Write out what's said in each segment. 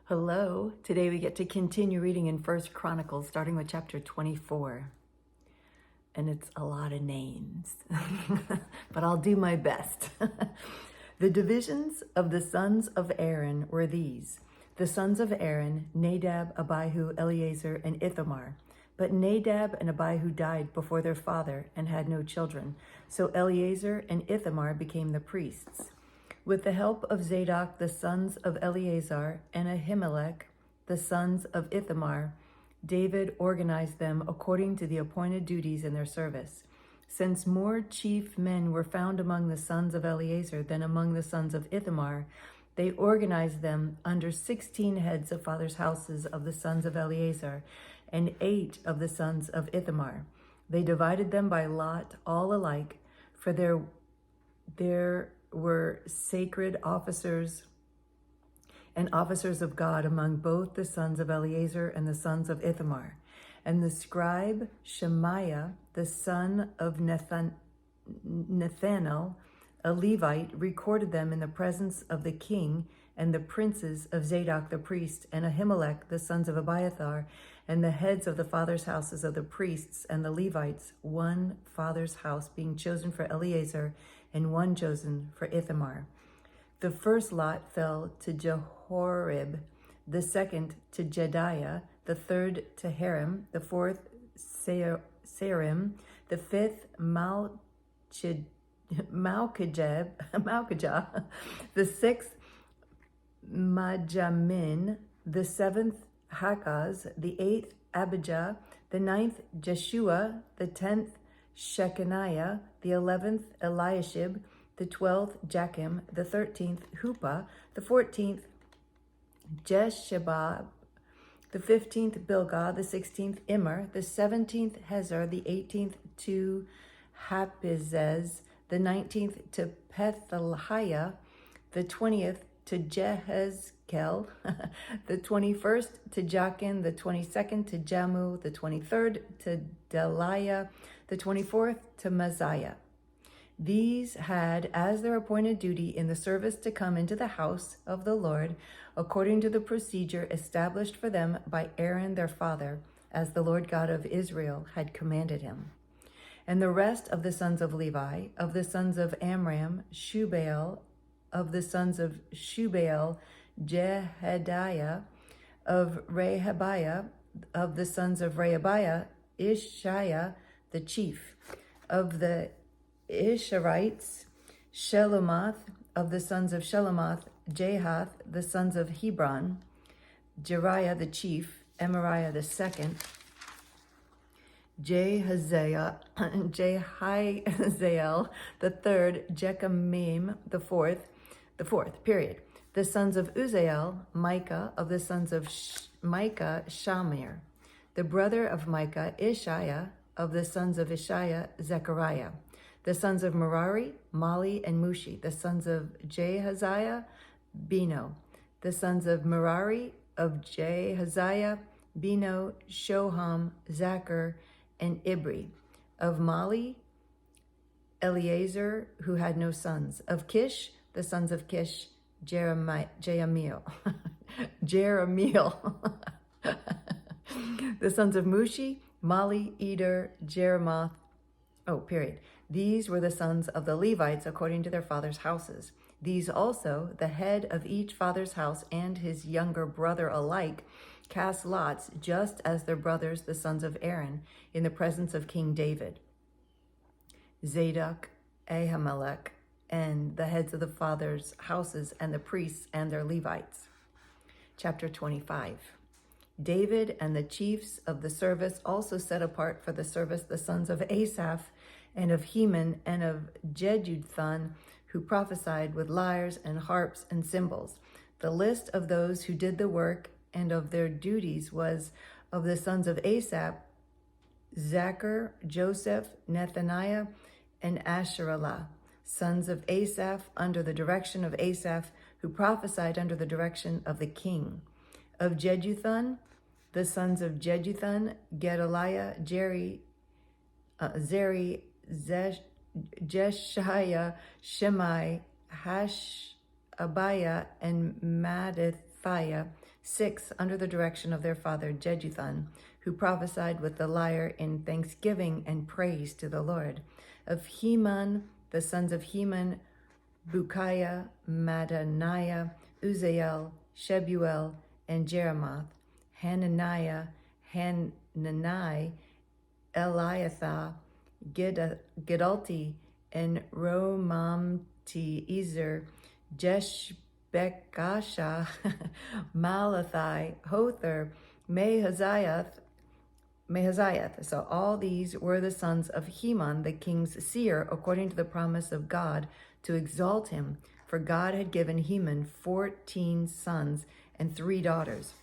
Hello. Today we get to continue reading in First Chronicles, starting with chapter 24. And it's a lot of names, but I'll do my best. The divisions of the sons of Aaron were these. The sons of Aaron, Nadab, Abihu, Eleazar, and Ithamar. But Nadab and Abihu died before their father and had no children. So Eleazar and Ithamar became the priests. With the help of Zadok, the sons of Eleazar, and Ahimelech, the sons of Ithamar, David organized them according to the appointed duties in their service. Since more chief men were found among the sons of Eleazar than among the sons of Ithamar, they organized them under 16 heads of fathers' houses of the sons of Eleazar and 8 of the sons of Ithamar. They divided them by lot, all alike, for there were sacred officers and officers of God among both the sons of Eleazar and the sons of Ithamar. And the scribe Shemaiah, the son of Nethanel, a Levite, recorded them in the presence of the king and the princes of Zadok the priest, and Ahimelech, the sons of Abiathar, and the heads of the fathers' houses of the priests and the Levites, one father's house being chosen for Eleazar, and one chosen for Ithamar. The first lot fell to Jehorib, the second to Jediah, the third to Harim, the fourth Sarim, the fifth Malchijah, the sixth Majamin, the seventh Hakaz, the eighth Abijah, the ninth Jeshua, the 10th Shechaniah, the 11th Eliashib, the 12th Jachim, the 13th Huppah, the 14th Jeshebab, the 15th Bilgah, the 16th Immer, the 17th Hezer, the 18th to Hapizez, the 19th to Pethaliah, the 20th to Jehezkel, the 21st to Jachin, the 22nd to Jamu, the 23rd to Deliah, the 24th to Maziah. These had as their appointed duty in the service to come into the house of the Lord, according to the procedure established for them by Aaron their father, as the Lord God of Israel had commanded him. And the rest of the sons of Levi, of the sons of Amram, Shubael, of the sons of Shubael, Jehediah, of Rehabiah, of the sons of Rehabiah, Ishiah, the chief, of the Isharites, Shelomoth, of the sons of Shelomoth, Jahath, the sons of Hebron, Jeriah the chief, Emariah the second, Jehaziel the third, Jechamim the fourth, the sons of Uzziel, Micah, of the sons of Micah, Shamir, the brother of Micah, Ishiah, of the sons of Ishiah, Zechariah, the sons of Merari, Mali, and Mushi, the sons of Jehaziah, Beno, the sons of Merari, of Jehaziah, Beno, Shoham, Zachar, and Ibri, of Mali, Eleazar, who had no sons, of Kish, the sons of Kish, Jeremiel, the sons of Mushi, Mali, Eder, Jeremoth. These were the sons of the Levites according to their fathers' houses. These also, the head of each father's house and his younger brother alike, cast lots, just as their brothers, the sons of Aaron, in the presence of King David. Zadok, Ahimelech, and the heads of the fathers' houses, and the priests and their Levites. Chapter 25. David and the chiefs of the service also set apart for the service the sons of Asaph, and of Heman, and of Jeduthun, who prophesied with lyres and harps and cymbals. The list of those who did the work and of their duties was of the sons of Asaph, Zachar, Joseph, Nethaniah, and Asherallah, sons of Asaph, under the direction of Asaph, who prophesied under the direction of the king. Of Jeduthun, the sons of Jeduthun, Gedaliah, Zeri, Jeshiah, Shemai, Hashabiah, and Mattithiah. Matthiah, 6 under the direction of their father Jeduthun, who prophesied with the lyre in thanksgiving and praise to the Lord. Of Heman, the sons of Heman, Bukiah, Mattaniah, Uzziel, Shebuel, and Jeremoth, Hananiah, Hanani, Eliathah, Gidalti, and Romamti-Ezer, Jeshbekasha, Malathi, Hother, Mahaziath. So all these were the sons of Heman, the king's seer, according to the promise of God, to exalt him. For God had given Heman 14 sons and 3 daughters.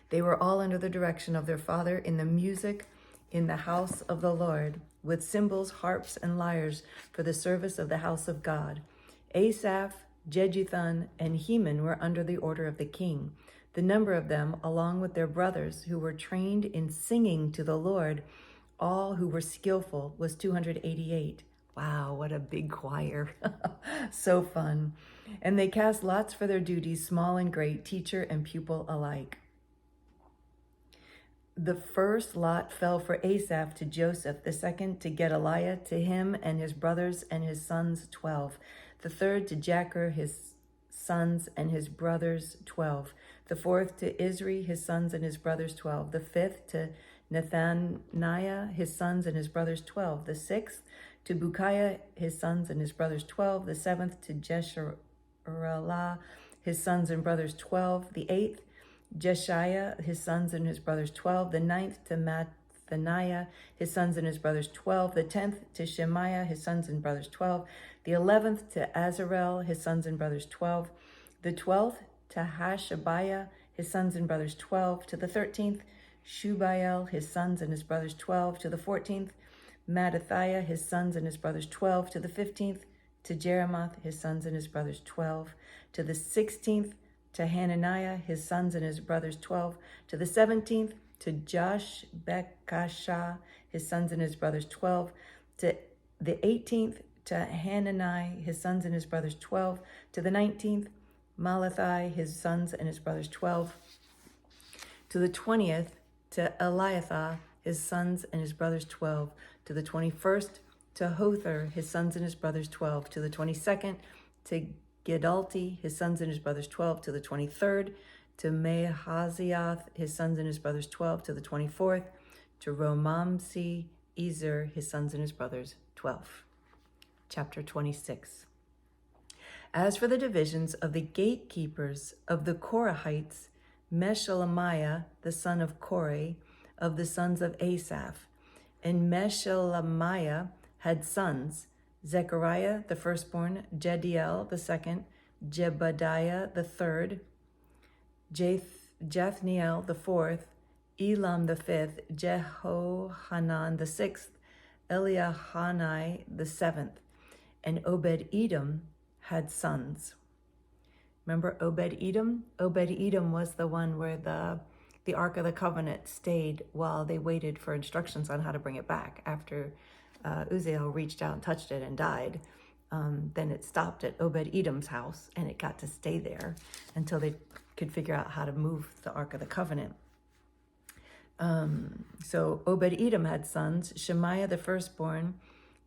They were all under the direction of their father in the music in the house of the Lord, with cymbals, harps, and lyres for the service of the house of God. Asaph, Jeduthun, and Heman were under the order of the king. The number of them, along with their brothers who were trained in singing to the Lord, all who were skillful, was 288. Wow, what a big choir. So fun. And they cast lots for their duties, small and great, teacher and pupil alike. The first lot fell for Asaph to Joseph, the second to Gedaliah, to him and his brothers and his sons 12. The third to Jachar, his sons and his brothers 12. The fourth to Isri, his sons and his brothers 12. The fifth to Nethaniah, his sons and his brothers 12. The sixth to Bukiah, his sons and his brothers 12. The seventh to Jesharelah, his sons and brothers 12. The eighth Jeshiah, his sons and his brothers 12. The ninth to Mattaniah, his sons and his brothers 12. The 10th to Shemaiah, his sons and brothers 12. The 11th to Azarel, his sons and brothers 12. The 12th to Hashabiah, his sons and brothers 12. To the 13th, Shubael, his sons and his brothers 12. To the 14th, Mattathiah, his sons and his brothers 12. To the 15th, to Jeremoth, his sons and his brothers 12. To the 16th, to Hananiah, his sons and his brothers 12. To the 17th, to Joshbekashah, his sons and his brothers 12. To the 18th, to Hanani, his sons and his brothers 12. To the 19th, Malathi, his sons and his brothers 12. To the 20th, to Eliathah, his sons and his brothers 12. To the 21st, to Hother, his sons and his brothers 12. To the 22nd, to Gidalti, his sons and his brothers 12. To the 23rd, to Mahaziath, his sons and his brothers 12. To the 24th, to Romamti-Ezer, his sons and his brothers 12. Chapter 26. As for the divisions of the gatekeepers of the Korahites, Meshelemiah, the son of Kore, of the sons of Asaph, and Meshelemiah had sons, Zechariah the firstborn, Jediel the second, Jebediah the third, Jethniel the fourth, Elam the fifth, Jehohanan the sixth, Eliahanai the seventh, and Obed-Edom had sons. Remember Obed-Edom? Obed-Edom was the one where the Ark of the Covenant stayed while they waited for instructions on how to bring it back. After Uzziel reached out and touched it and died, then it stopped at Obed-Edom's house, and it got to stay there until they could figure out how to move the Ark of the Covenant. So Obed-Edom had sons, Shemaiah the firstborn,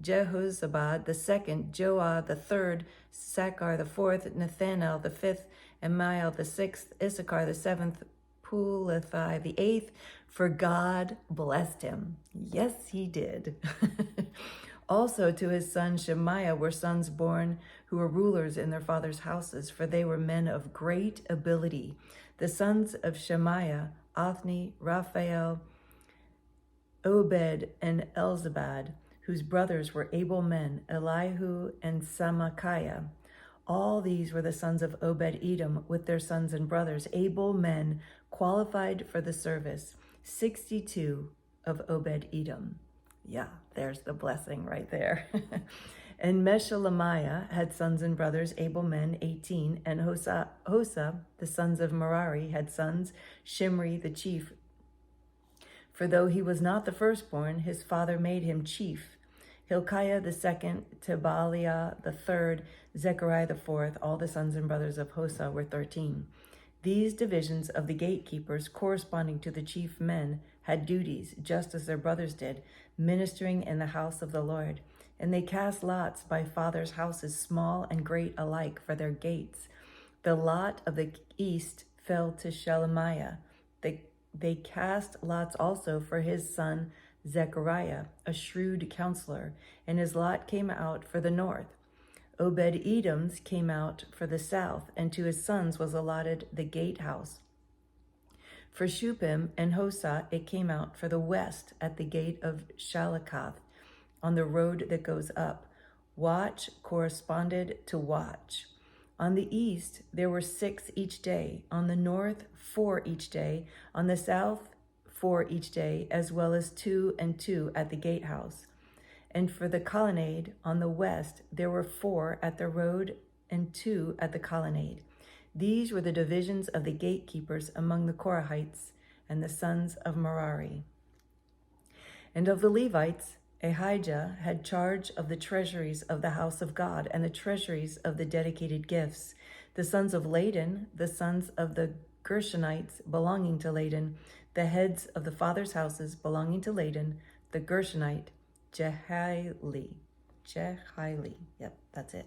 Jehozabad the second, Joah the third, Sakkar the fourth, Nathanael the fifth, Amiel the sixth, Issachar the seventh, Pulathai the eighth, for God blessed him. Yes, he did. Also to his son Shemaiah were sons born who were rulers in their father's houses, for they were men of great ability. The sons of Shemaiah, Othni, Raphael, Obed, and Elzabad, whose brothers were able men, Elihu and Samachiah. All these were the sons of Obed-Edom with their sons and brothers, able men qualified for the service, 62 of Obed-Edom. Yeah, there's the blessing right there. And Meshelemiah had sons and brothers, able men, 18. And Hosa, the sons of Merari, had sons, Shimri the chief. For though he was not the firstborn, his father made him chief. Hilkiah the second, Tebaliah the third, Zechariah the fourth. All the sons and brothers of Hosa were 13. These divisions of the gatekeepers, corresponding to the chief men, had duties, just as their brothers did, ministering in the house of the Lord. And they cast lots by fathers' houses, small and great alike, for their gates. The lot of the east fell to Shelemiah. They cast lots also for his son Zechariah, a shrewd counselor, and his lot came out for the north. Obed-Edom's came out for the south, and to his sons was allotted the gatehouse. For Shuppim and Hosah it came out for the west at the gate of Shalakath, on the road that goes up. Watch corresponded to watch. On the east there were 6 each day, on the north 4 each day, on the south 4 each day, as well as 2 and 2 at the gatehouse. And for the colonnade on the west there were 4 at the road and 2 at the colonnade. These were the divisions of the gatekeepers among the Korahites and the sons of Merari. And of the Levites, Ahijah had charge of the treasuries of the house of God and the treasuries of the dedicated gifts. The sons of Laden, the sons of the Gershonites belonging to Laden, the heads of the fathers' houses belonging to Laden, the Gershonite, Jehieli. Yep, that's it.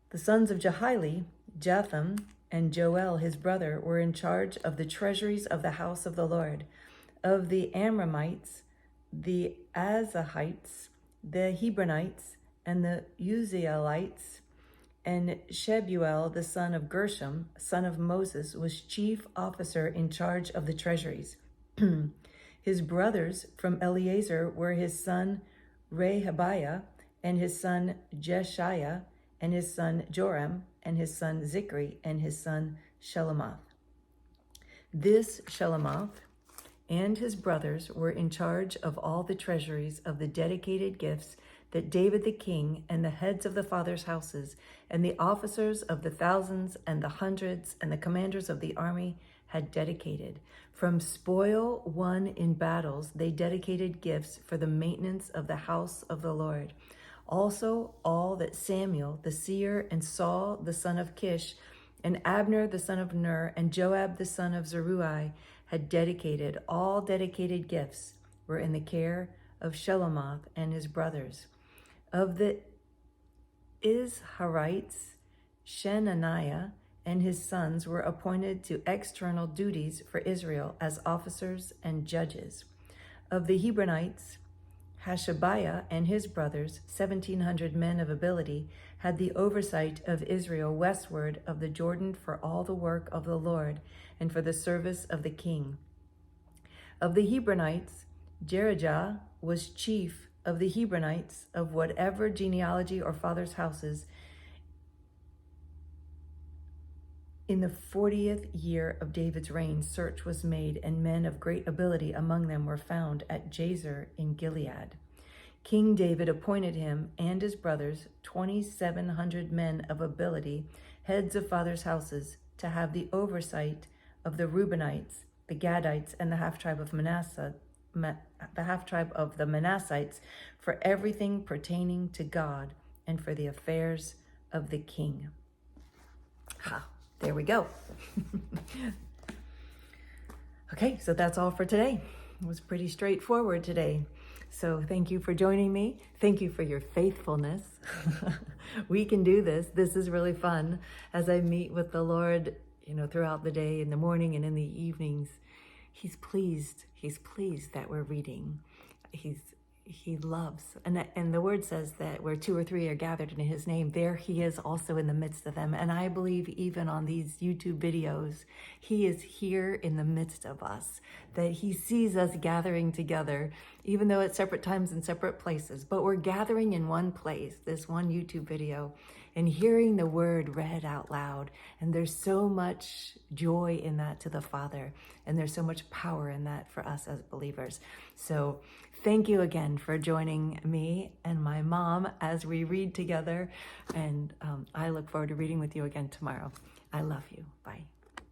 The sons of Jehieli, Jotham, and Joel his brother were in charge of the treasuries of the house of the Lord. Of the Amramites, the Azahites, the Hebronites, and the Uzzielites, and Shebuel the son of Gershom, son of Moses, was chief officer in charge of the treasuries. His brothers from Eleazar were his son Rehabiah, and his son Jeshiah, and his son Joram, and his son Zikri, and his son Shelomoth. This Shelomoth and his brothers were in charge of all the treasuries of the dedicated gifts that David the king and the heads of the fathers' houses and the officers of the thousands and the hundreds and the commanders of the army had dedicated. From spoil won in battles, they dedicated gifts for the maintenance of the house of the Lord. Also, all that Samuel the seer and Saul the son of Kish and Abner the son of Ner and Joab the son of Zeruiah had dedicated, all dedicated gifts were in the care of Shelomoth and his brothers. Of the Izharites, Shenaniah and his sons were appointed to external duties for Israel as officers and judges. Of the Hebronites, Hashabiah and his brothers, 1,700 men of ability, had the oversight of Israel westward of the Jordan for all the work of the Lord and for the service of the king. Of the Hebronites, Jerijah was chief of the Hebronites of whatever genealogy or fathers' houses. In the 40th year of David's reign, search was made, and men of great ability among them were found at Jazer in Gilead. King David appointed him and his brothers, 2,700 men of ability, heads of fathers' houses, to have the oversight of the Reubenites, the Gadites, and the half-tribe of Manasseh, the half-tribe of the Manassites, for everything pertaining to God and for the affairs of the king. There we go. Okay, so that's all for today. It was pretty straightforward today. So thank you for joining me. Thank you for your faithfulness. We can do this. This is really fun. As I meet with the Lord, throughout the day, in the morning and in the evenings, He's pleased. He's pleased that we're reading. He loves. And the word says that where 2 or 3 are gathered in his name, there he is also in the midst of them. And I believe even on these YouTube videos, he is here in the midst of us, that he sees us gathering together, even though at separate times and separate places, but we're gathering in one place, this one YouTube video, and hearing the word read out loud. And there's so much joy in that to the Father. And there's so much power in that for us as believers. So thank you again for joining me and my mom as we read together. And I look forward to reading with you again tomorrow. I love you. Bye.